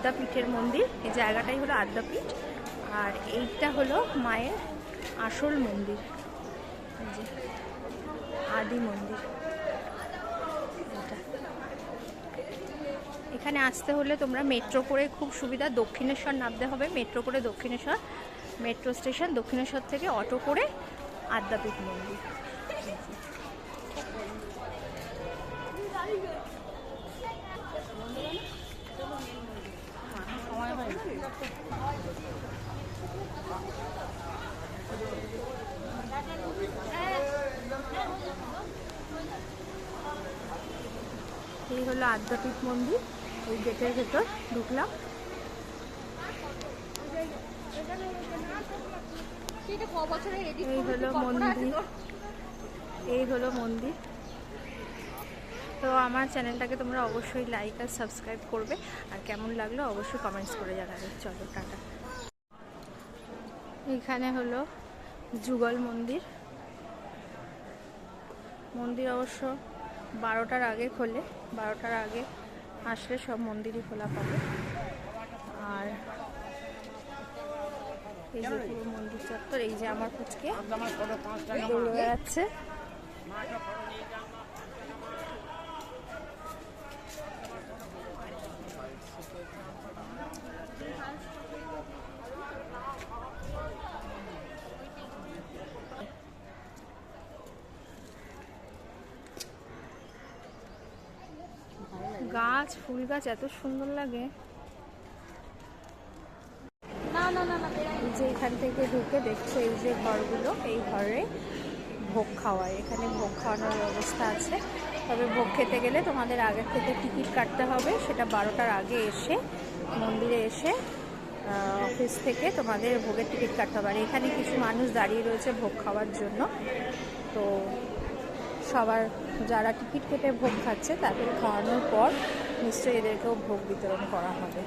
আদ্যাপীঠের মন্দির। এই জায়গাটাই হলো আদ্যাপীঠ, আর এইটা হলো মায়ের আসল মন্দির, এই যে আদি মন্দির। এখানে আসতে হলে তোমরা মেট্রো করে, খুব সুবিধা, দক্ষিণেশ্বর নামতে হবে, মেট্রো করে দক্ষিণেশ্বর মেট্রো স্টেশন, দক্ষিণেশ্বর থেকে অটো করে আদ্যাপীঠ মন্দির। এই হলো আদ্যাপীঠ মন্দির, এই গেটের ভেতর ঢুকলাম। এই হলো মন্দির, এই হলো মন্দির। তো আমার চ্যানেলটাকে তোমরা অবশ্যই লাইক আর সাবস্ক্রাইব করবে, আর কেমন লাগলো অবশ্যই কমেন্টস করে জানাবে। চলো টাটা। এখানে হলো যুগল মন্দির। মন্দির অবশ্য 12টার আগে খোলে, 12টার আগে আসলে সব মন্দিরই খোলা পাবে। আর এই যে পুরো মন্দির চত্বর, এই যে আমার পুচকে দৌড়ে যাচ্ছে। গাছ, ফুল গাছ এত সুন্দর লাগে। এই যে এখান থেকে ঢুকে দেখছো এই যে ঘরগুলো, এই ঘরে ভোগ খাওয়ায়, এখানে ভোগ খাওয়ানোর ব্যবস্থা আছে। তবে ভোগ খেতে গেলে তোমাদের আগের থেকে টিকিট কাটতে হবে, সেটা 12টার আগে এসে মন্দিরে এসে অফিস থেকে তোমাদের ভোগের টিকিট কাটতে হবে। আর এখানে কিছু মানুষ দাঁড়িয়ে রয়েছে ভোগ খাওয়ার জন্য, তো সবার যারা টিকিট কেটে ভোগ খাচ্ছে তাদের খাওয়ানোর পর নিশ্চয়ই এদেরকেও ভোগ বিতরণ করা হবে।